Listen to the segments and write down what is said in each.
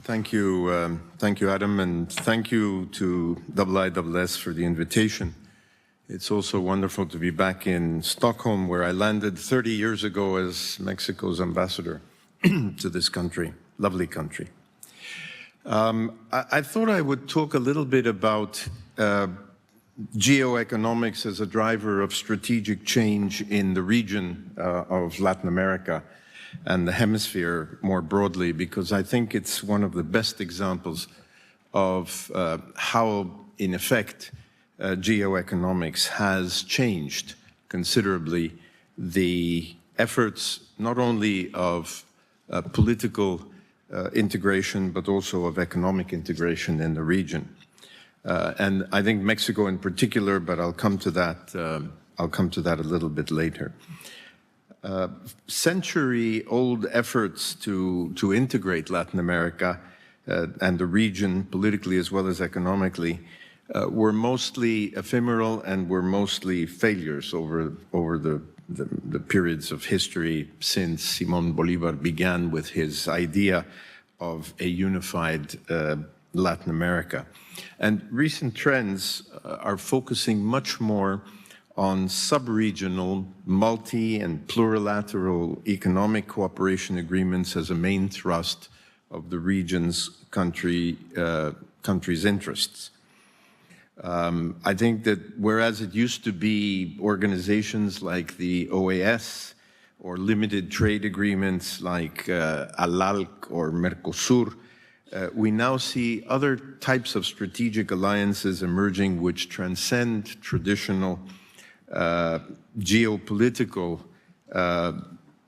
Thank you, Adam, and thank you to IISS for the invitation. It's also wonderful to be back in Stockholm, where I landed 30 years ago as Mexico's ambassador to this country, lovely country. I thought I would talk a little bit about geoeconomics as a driver of strategic change in the region of Latin America and the hemisphere more broadly, because I think it's one of the best examples of how, in effect, geoeconomics has changed considerably the efforts not only of political integration, but also of economic integration in the region. And I think Mexico in particular, but I'll come to that a little bit later. Century-old efforts to integrate Latin America and the region politically as well as economically were mostly ephemeral and were mostly failures over the periods of history since Simón Bolívar began with his idea of a unified Latin America. And recent trends are focusing much more on sub-regional, multi- and plurilateral economic cooperation agreements as a main thrust of the region's country's interests. I think that whereas it used to be organizations like the OAS or limited trade agreements like ALALC or Mercosur, we now see other types of strategic alliances emerging which transcend traditional geopolitical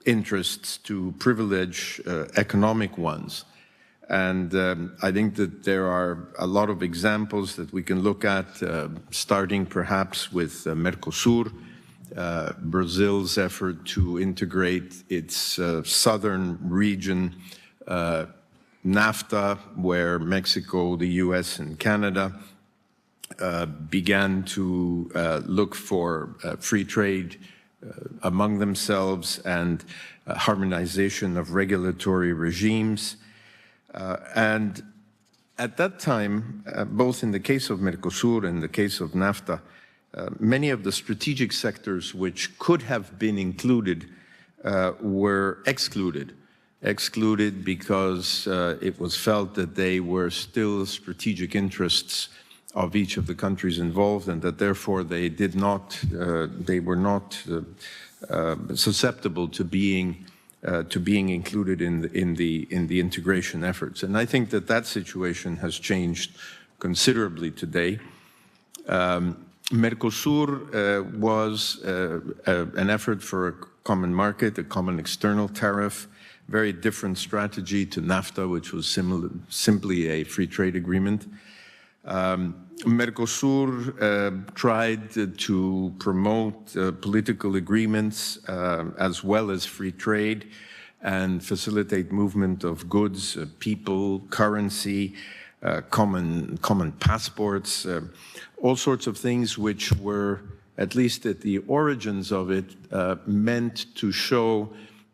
interests to privilege economic ones. And I think that there are a lot of examples that we can look at, starting perhaps with Mercosur, Brazil's effort to integrate its southern region, NAFTA, where Mexico, the US, and Canada began to look for free trade among themselves and harmonization of regulatory regimes. And at that time, both in the case of Mercosur and the case of NAFTA, many of the strategic sectors which could have been included were excluded because it was felt that they were still strategic interests of each of the countries involved, and that therefore they were not susceptible to being included in the integration efforts. And I think that situation has changed considerably today. Mercosur was an effort for a common market, a common external tariff, very different strategy to NAFTA, which was simply a free trade agreement. Mercosur tried to promote political agreements as well as free trade and facilitate movement of goods, people, currency, common passports, all sorts of things which were, at least at the origins of it, meant to show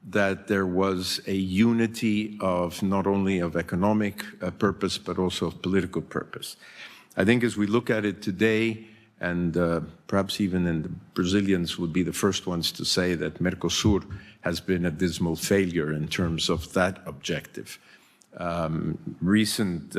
that there was a unity of not only of economic purpose, but also of political purpose. I think as we look at it today, and perhaps even the Brazilians would be the first ones to say that Mercosur has been a dismal failure in terms of that objective. Recent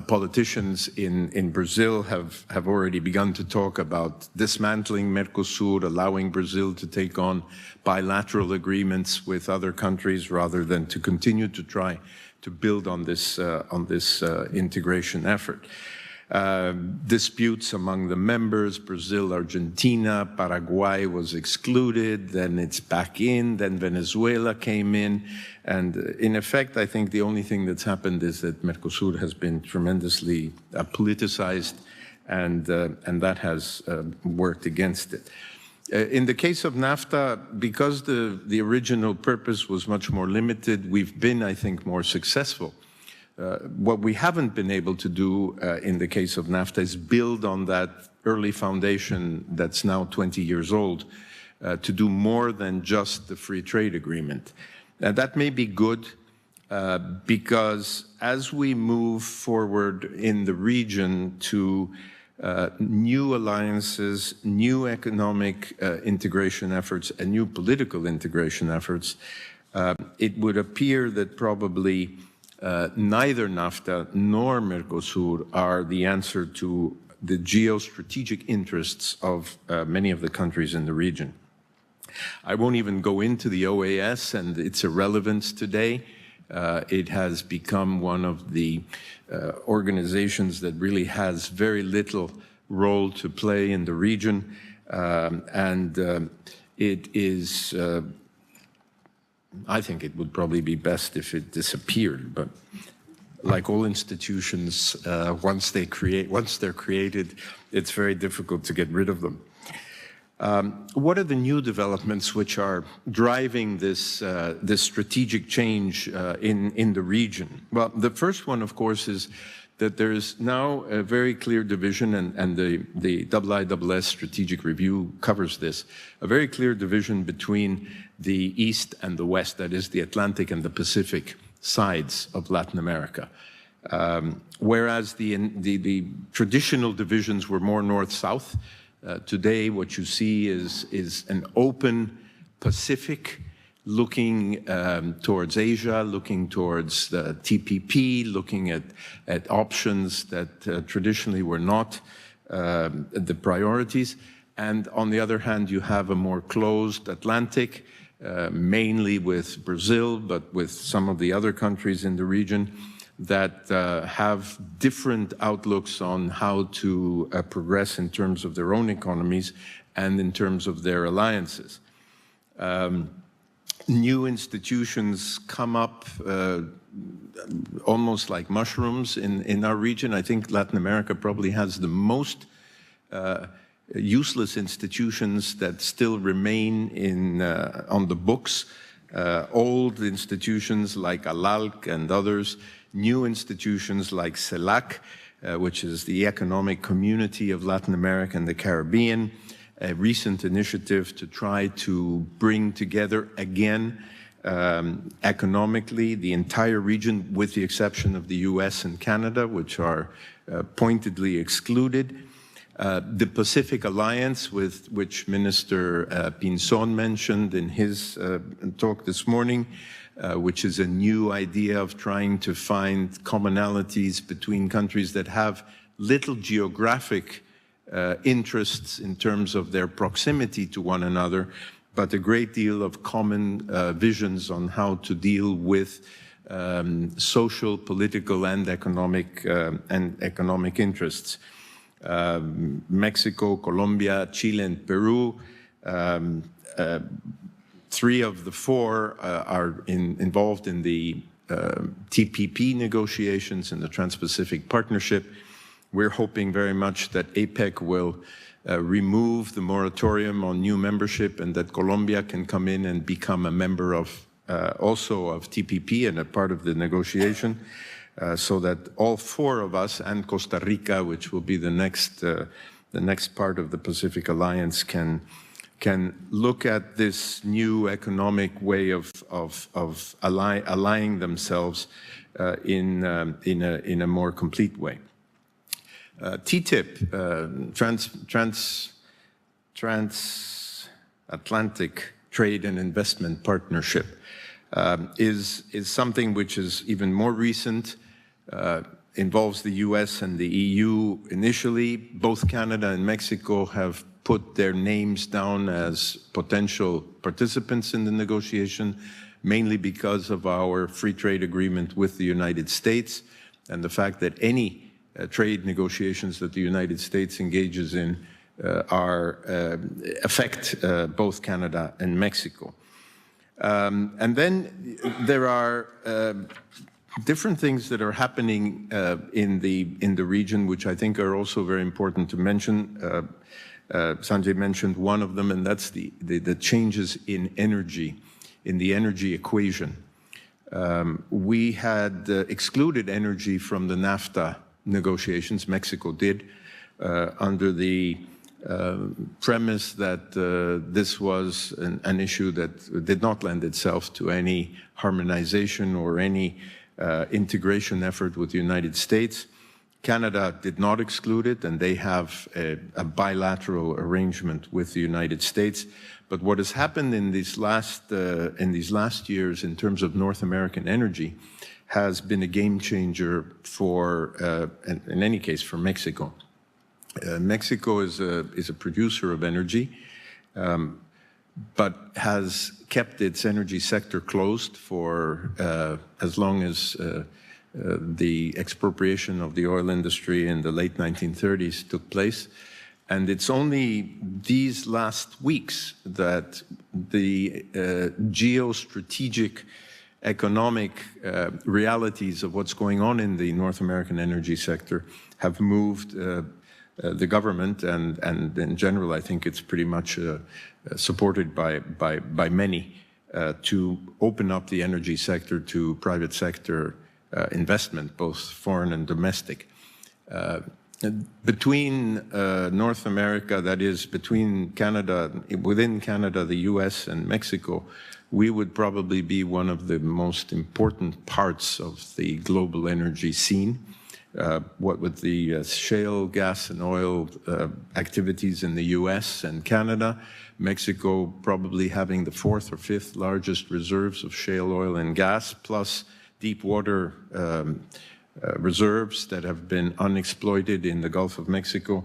politicians in Brazil have already begun to talk about dismantling Mercosur, allowing Brazil to take on bilateral agreements with other countries rather than to continue to try to build on this integration effort. Disputes among the members, Brazil, Argentina, Paraguay was excluded, then it's back in, then Venezuela came in. And in effect, I think the only thing that's happened is that Mercosur has been tremendously politicized, and that has worked against it. In the case of NAFTA, because the original purpose was much more limited, we've been, I think, more successful. What we haven't been able to do in the case of NAFTA is build on that early foundation that's now 20 years old to do more than just the free trade agreement. That may be good because as we move forward in the region to new alliances, new economic integration efforts, and new political integration efforts, it would appear that probably neither NAFTA nor Mercosur are the answer to the geostrategic interests of many of the countries in the region. I won't even go into the OAS and its irrelevance today. It has become one of the organizations that really has very little role to play in the region, it is, I think it would probably be best if it disappeared, but like all institutions, once they're created, it's very difficult to get rid of them. What are the new developments which are driving this, this strategic change in the region? Well, the first one, of course, is that there is now a very clear division, and the IISS Strategic Review covers this, a very clear division between the East and the West, that is the Atlantic and the Pacific sides of Latin America. Whereas the traditional divisions were more north-south, today, what you see is an open Pacific looking towards Asia, looking towards the TPP, looking at options that traditionally were not the priorities. And on the other hand, you have a more closed Atlantic, mainly with Brazil, but with some of the other countries in the region, that have different outlooks on how to progress in terms of their own economies and in terms of their alliances. New institutions come up almost like mushrooms in our region. I think Latin America probably has the most useless institutions that still remain on the books. Old institutions like ALALC and others, new institutions like CELAC, which is the Economic Community of Latin America and the Caribbean, a recent initiative to try to bring together again economically the entire region, with the exception of the US and Canada, which are pointedly excluded. The Pacific Alliance, with which Minister Pinzón mentioned in his talk this morning, which is a new idea of trying to find commonalities between countries that have little geographic interests in terms of their proximity to one another, but a great deal of common visions on how to deal with social, political, and economic interests. Mexico, Colombia, Chile, and Peru. Three of the four are involved in the TPP negotiations in the Trans-Pacific Partnership. We're hoping very much that APEC will remove the moratorium on new membership, and that Colombia can come in and become a member of also of TPP and a part of the negotiation, so that all four of us, and Costa Rica, which will be the next part of the Pacific Alliance, can look at this new economic way of allying themselves in a more complete way. TTIP, Transatlantic Trade and Investment Partnership, is something which is even more recent, involves the US and the EU initially. Both Canada and Mexico have put their names down as potential participants in the negotiation, mainly because of our free trade agreement with the United States and the fact that any trade negotiations that the United States engages in affect both Canada and Mexico. And then there are different things that are happening in the region, which I think are also very important to mention. Sanjay mentioned one of them, and that's the changes in energy, in the energy equation. We had excluded energy from the NAFTA negotiations, Mexico did, under the premise that this was an issue that did not lend itself to any harmonization or any integration effort with the United States. Canada did not exclude it, and they have a bilateral arrangement with the United States. But what has happened in these last years in terms of North American energy has been a game changer for, in any case, for Mexico. Mexico is a producer of energy, but has kept its energy sector closed for as long as the expropriation of the oil industry in the late 1930s took place. And it's only these last weeks that the geostrategic economic realities of what's going on in the North American energy sector have moved the government, and in general, I think it's pretty much supported by many, to open up the energy sector to private sector investment, both foreign and domestic. Between North America, that is, between Canada, within Canada, the US, and Mexico, we would probably be one of the most important parts of the global energy scene. What with the shale gas and oil activities in the US and Canada, Mexico probably having the 4th or 5th largest reserves of shale oil and gas, plus deep water reserves that have been unexploited in the Gulf of Mexico,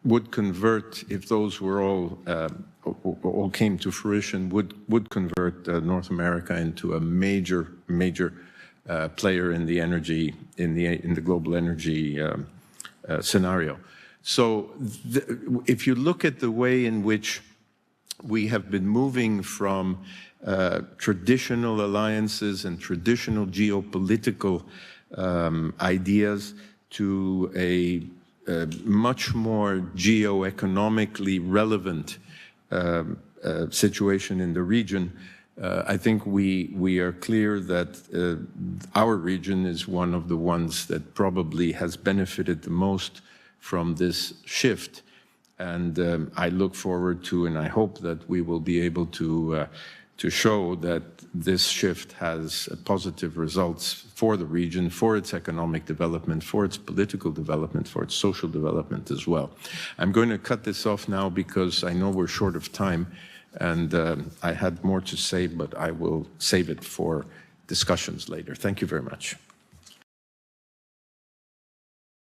would convert, if those were all came to fruition, would convert North America into a major player in the energy, in the global energy scenario. So if you look at the way in which we have been moving from traditional alliances and traditional geopolitical ideas to a much more geoeconomically relevant situation in the region, I think we are clear that our region is one of the ones that probably has benefited the most from this shift. And I look forward to, and I hope that we will be able to show that this shift has positive results for the region, for its economic development, for its political development, for its social development as well. I'm going to cut this off now because I know we're short of time, and I had more to say, but I will save it for discussions later. Thank you very much.